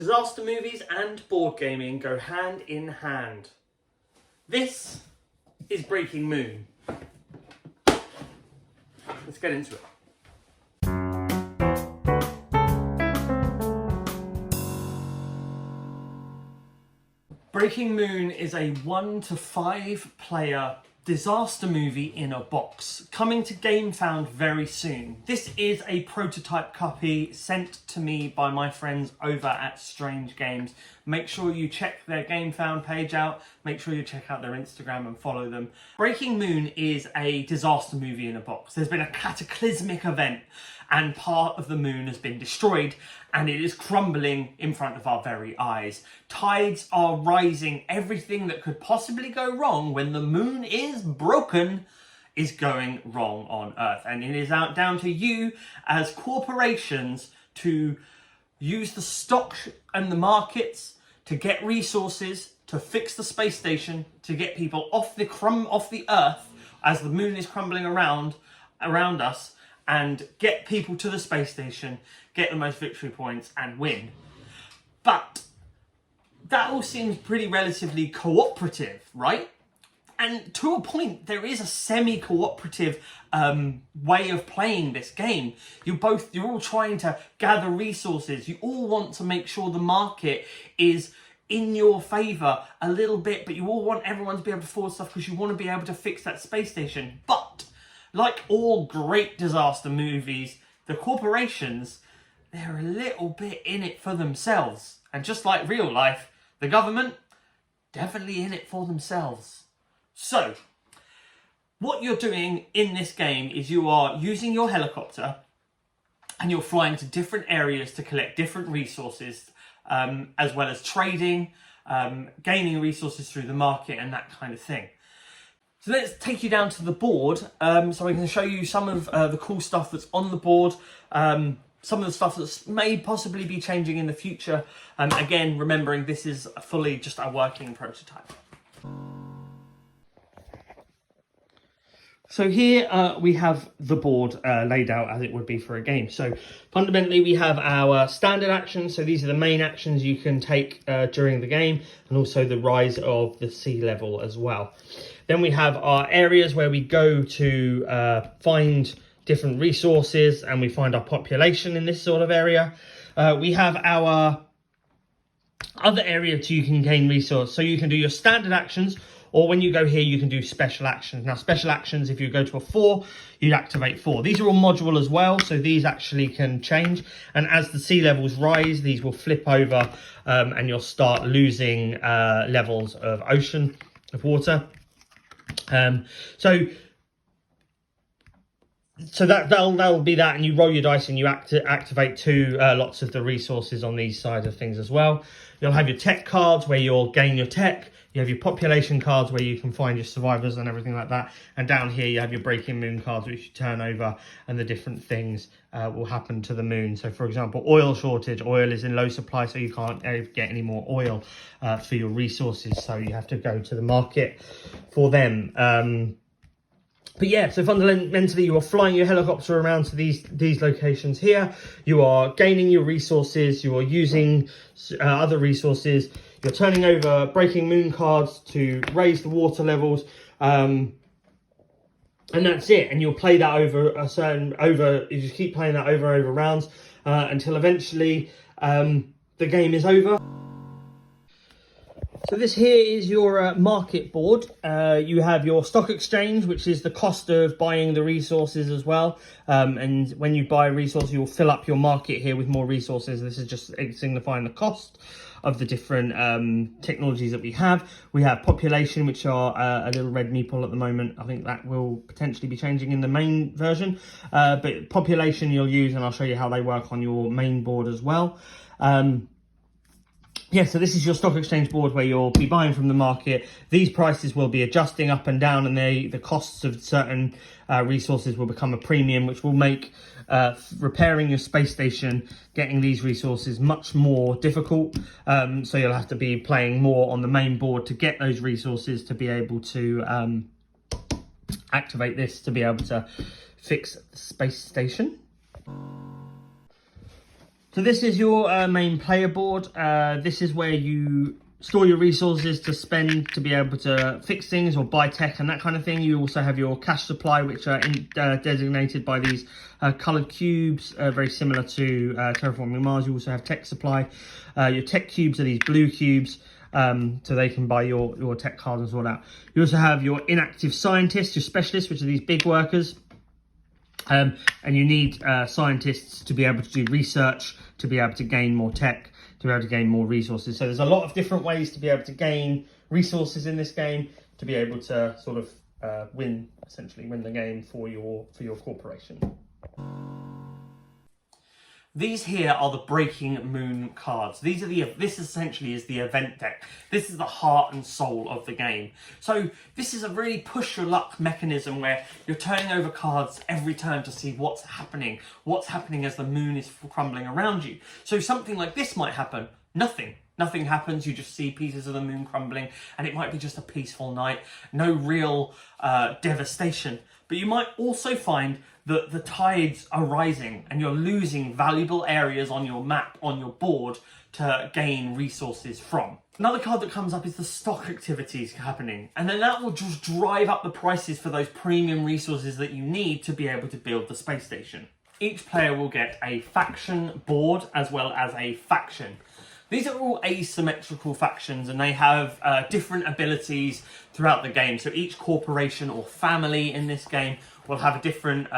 Disaster movies and board gaming go hand in hand. This is Breaking Moon. Let's get into it. Breaking Moon is a 1 to 5 player disaster movie in a box, coming to Gamefound very soon. This is a prototype copy sent to me by my friends over at Strange Games. Make sure you check their Gamefound page out, make sure you check out their Instagram and follow them. Breaking Moon is a disaster movie in a box. There's been a cataclysmic event and part of the moon has been destroyed and it is crumbling in front of our very eyes. Tides are rising. Everything that could possibly go wrong when the moon is broken is going wrong on Earth. And it is down to you as corporations to use the stock and the markets to get resources, to fix the space station, to get people off the Earth as the moon is crumbling around us, and get people to the space station, get the most victory points and win. But that all seems pretty relatively cooperative, right? And to a point, there is a semi-cooperative way of playing this game. You're all trying to gather resources. You all want to make sure the market is in your favour a little bit, but you all want everyone to be able to afford stuff because you want to be able to fix that space station. But like all great disaster movies, the corporations, they're a little bit in it for themselves. And just like real life, the government, definitely in it for themselves. So, what you're doing in this game is you are using your helicopter and you're flying to different areas to collect different resources, as well as trading, gaining resources through the market and that kind of thing. So let's take you down to the board so I can show you some of the cool stuff that's on the board, some of the stuff that may possibly be changing in the future. Again, remembering this is fully just a working prototype. So here we have the board laid out as it would be for a game. So fundamentally we have our standard actions. So these are the main actions you can take during the game, and also the rise of the sea level as well. Then we have our areas where we go to find different resources, and we find our population in this sort of area. We have our other area so you can gain resource. So you can do your standard actions, or when you go here, you can do special actions. Now, special actions, if you go to a 4, you'd activate 4. These are all modular as well, so these actually can change. And as the sea levels rise, these will flip over and you'll start losing levels of ocean, of water. So that'll be that, and you roll your dice and you activate 2 lots of the resources on these sides of things as well. You'll have your tech cards where you'll gain your tech. You have your population cards where you can find your survivors and everything like that. And down here you have your Breaking Moon cards, which you turn over, and the different things will happen to the moon. So for example, oil shortage. Oil is in low supply, so you can't get any more oil for your resources. So you have to go to the market for them. But yeah, so fundamentally you are flying your helicopter around to these locations here. You are gaining your resources. You are using other resources. You're turning over Breaking Moon cards to raise the water levels. And that's it. And you'll play that you just keep playing that over rounds until eventually the game is over. So this here is your market board. You have your stock exchange, which is the cost of buying the resources as well. And when you buy a resource, you'll fill up your market here with more resources. This is just signifying the cost of the different technologies that we have. We have population, which are a little red meeple at the moment. I think that will potentially be changing in the main version. But population you'll use, and I'll show you how they work on your main board as well. Yeah, so this is your stock exchange board where you'll be buying from the market. These prices will be adjusting up and down, and the costs of certain resources will become a premium, which will make repairing your space station, getting these resources much more difficult. So you'll have to be playing more on the main board to get those resources to be able to activate this, to be able to fix the space station. So this is your main player board. This is where you store your resources to spend to be able to fix things or buy tech and that kind of thing. You also have your cash supply, which are designated by these coloured cubes, very similar to Terraforming Mars. You also have tech supply. Your tech cubes are these blue cubes, so they can buy your tech cards and sort out. You also have your inactive scientists, your specialists, which are these big workers. And you need scientists to be able to do research, to be able to gain more tech, to be able to gain more resources. So there's a lot of different ways to be able to gain resources in this game, to be able to sort of essentially win the game for your corporation. These here are the Breaking Moon cards. This essentially is the event deck. This is the heart and soul of the game. So this is a really push your luck mechanism where you're turning over cards every turn to see what's happening as the moon is crumbling around you. So something like this might happen. Nothing happens. You just see pieces of the moon crumbling, and it might be just a peaceful night. No real devastation. But you might also find that the tides are rising and you're losing valuable areas on your map, on your board, to gain resources from. Another card that comes up is the stock activities happening, and then that will just drive up the prices for those premium resources that you need to be able to build the space station. Each player will get a faction board as well as a faction. These are all asymmetrical factions, and they have different abilities throughout the game. So each corporation or family in this game will have a different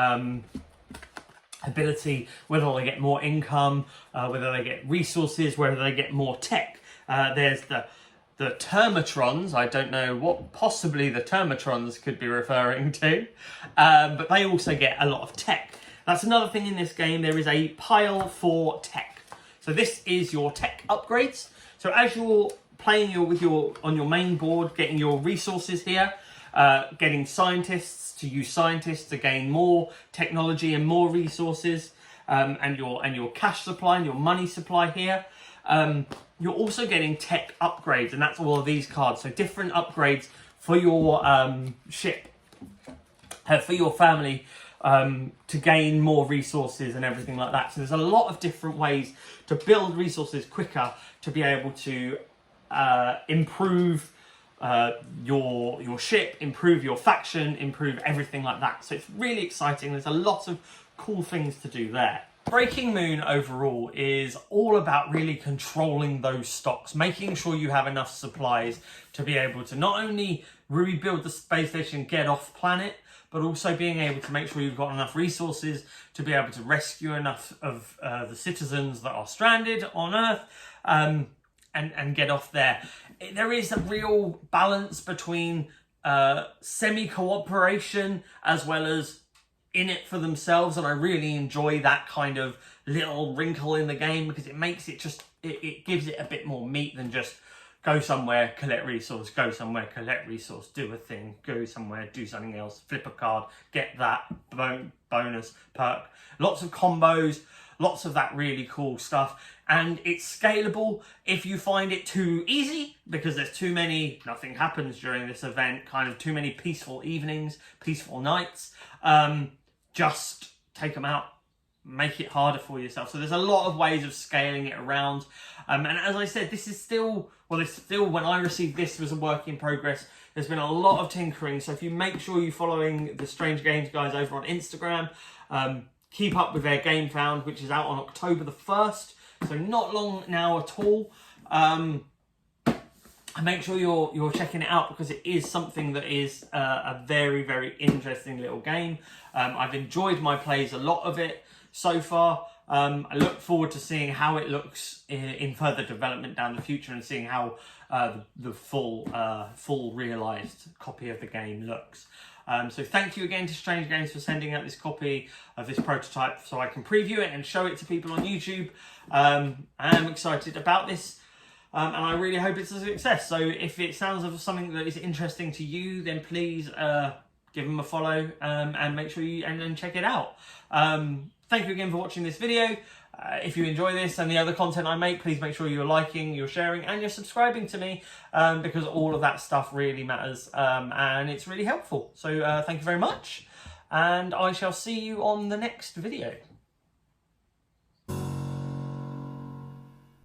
ability, whether they get more income, whether they get resources, whether they get more tech. There's the Termatrons. I don't know what possibly the Termatrons could be referring to, but they also get a lot of tech. That's another thing in this game. There is a pile for tech. So this is your tech upgrades. So as you're playing on your main board, getting your resources here, getting scientists to use scientists to gain more technology and more resources, and your cash supply and your money supply here. You're also getting tech upgrades, and that's all of these cards. So different upgrades for your ship, for your family, to gain more resources and everything like that. So there's a lot of different ways to build resources quicker, to be able to improve your ship, improve your faction, improve everything like that. So it's really exciting. There's a lot of cool things to do there. Breaking Moon overall is all about really controlling those stocks, making sure you have enough supplies to be able to not only rebuild the space station, get off planet, but also being able to make sure you've got enough resources to be able to rescue enough of the citizens that are stranded on Earth, and get off there. There is a real balance between semi-cooperation as well as in it for themselves, and I really enjoy that kind of little wrinkle in the game, because it makes it just, it gives it a bit more meat than just go somewhere, collect resource, go somewhere, collect resource, do a thing, go somewhere, do something else, flip a card, get that bonus perk. Lots of combos, lots of that really cool stuff. And it's scalable if you find it too easy, because there's too many, nothing happens during this event, kind of too many peaceful evenings, peaceful nights. Just take them out, make it harder for yourself. So there's a lot of ways of scaling it around. And as I said, this is still, when I received this, was a work in progress. There's been a lot of tinkering. So if you make sure you're following the Strange Games guys over on Instagram, keep up with their Gamefound, which is out on October the 1st. So not long now at all. And make sure you're checking it out, because it is something that is a very, very interesting little game. I've enjoyed my plays, a lot of it so far. I look forward to seeing how it looks in further development down the future, and seeing how the full realised copy of the game looks. So thank you again to Strange Games for sending out this copy of this prototype so I can preview it and show it to people on YouTube. I am excited about this. And I really hope it's a success. So if it sounds of something that is interesting to you, then please give them a follow, and make sure you and check it out. Thank you again for watching this video. If you enjoy this and the other content I make, please make sure you're liking, you're sharing, and you're subscribing to me, because all of that stuff really matters, and it's really helpful. So thank you very much, and I shall see you on the next video.